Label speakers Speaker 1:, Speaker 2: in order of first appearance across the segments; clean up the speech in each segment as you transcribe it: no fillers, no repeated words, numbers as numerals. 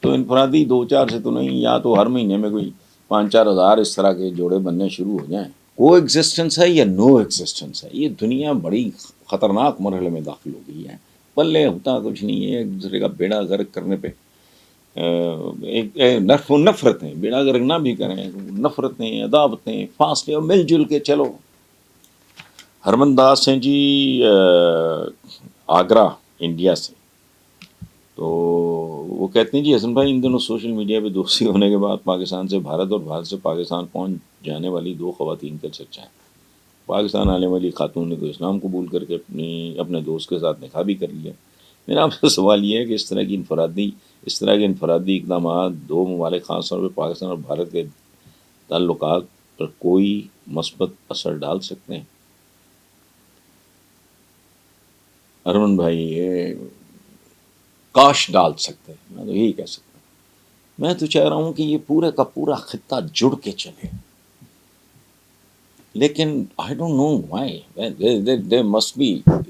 Speaker 1: تو انفرادی 2-4 سے تو نہیں، یا تو ہر مہینے میں کوئی 5-4 ہزار اس طرح کے جوڑے بننے شروع ہو جائیں. کو ایگزسٹنس ہے یا نو ایگزسٹنس ہے، یہ دنیا بڑی خطرناک مرحلے میں داخل ہو گئی ہے. پلے ہوتا کچھ نہیں ہے، ایک دوسرے کا بیڑا غرق کرنے پہ ایک نفرتیں، بیڑا غرق نہ بھی کریں، نفرتیں، عداوتیں، فاصلے، اور مل جل کے چلو. ہرمن داس ہیں جی آگرہ انڈیا سے. تو وہ کہتے ہیں جی حسن بھائی، ان دنوں سوشل میڈیا پہ دوستی ہونے کے بعد پاکستان سے بھارت اور بھارت سے پاکستان پہنچ جانے والی 2 خواتین کا چرچا ہے. پاکستان آنے والی خاتون نے تو اسلام قبول کر کے اپنے دوست کے ساتھ نکاح بھی کر لیا. میرا آپ سے سوال یہ ہے کہ اس طرح کے انفرادی اقدامات 2 ممالک، خاص طور پہ پاکستان اور بھارت کے تعلقات پر کوئی مثبت اثر ڈال سکتے ہیں؟ ارمن بھائی کاش ڈال سکتے ہیں، میں تو یہی کہہ سکتا ہوں. میں تو چاہ رہا ہوں کہ یہ پورے کا پورا خطہ جڑ کے چلے، لیکن I don't know why there must be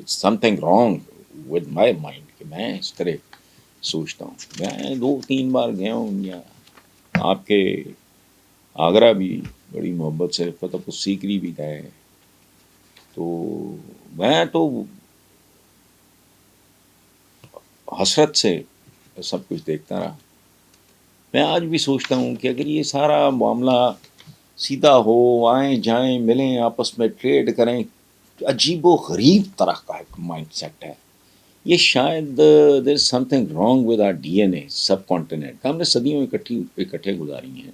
Speaker 1: something wrong with my mind کہ میں اس طرح سوچتا ہوں. میں 2-3 بار گیا ہوں انڈیا، آپ کے آگرہ بھی بڑی محبت سے، فتح پور سیکری بھی گئے. تو میں تو حسرت سے سب کچھ دیکھتا رہا. میں آج بھی سوچتا ہوں کہ اگر یہ سارا معاملہ سیدھا ہو، آئیں جائیں ملیں، آپس میں ٹریڈ کریں، عجیب و غریب طرح کا ایک مائنڈ سیٹ ہے یہ. شاید there is something wrong with our D N A subcontinent. ہم نے صدیوں اکٹھے گزاری ہیں.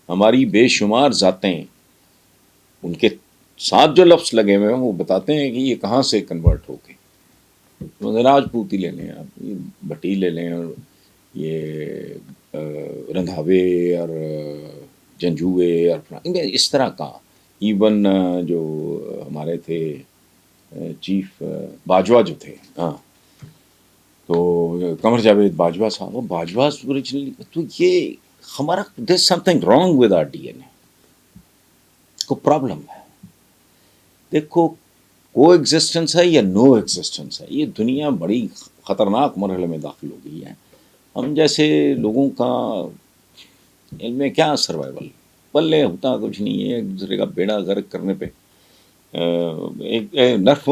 Speaker 1: ہماری بے شمار ذاتیں، ان کے ساتھ جو لفظ لگے ہوئے ہیں وہ بتاتے ہیں کہ یہ کہاں سے کنورٹ ہو کے. راجپوتی لے لیں آپ، یہ بھٹی لے لیں، اور یہ رندھاوے اور جنجوے اور اس طرح کا. ایون جو ہمارے تھے چیف باجوہ جو تھے، ہاں، تو قمر جاوید باجوہ صاحب، وہ باجوہ اوریجنلی. تو یہ ہمارا there is something wrong with our D N A, کو پرابلم ہے. دیکھو کو ایگزسٹنس ہے یا نو ایگزسٹنس ہے، یہ دنیا بڑی خطرناک مرحلے میں داخل ہو گئی ہے. ہم جیسے لوگوں کا علم میں کیا سروائیول، پلے ہوتا کچھ نہیں ہے، ایک دوسرے کا بیڑا غرق کرنے پہ ایک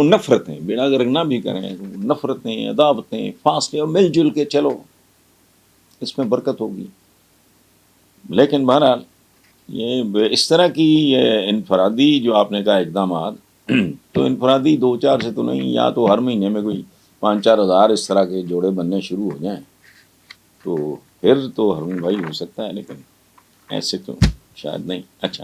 Speaker 1: نفرتیں، بیڑا غرق نہ بھی کریں، نفرتیں، عداوتیں، فاصلے، اور مل جل کے چلو، اس میں برکت ہوگی. لیکن بہرحال یہ اس طرح کی انفرادی جو آپ نے کہا اقدامات، تو انفرادی 2-4 سے تو نہیں، یا تو ہر مہینے میں کوئی 5-4 ہزار اس طرح کے جوڑے بننے شروع ہو جائیں تو پھر تو ہرمن بھائی ہو سکتا ہے، لیکن ایسے تو شاید نہیں. اچھا.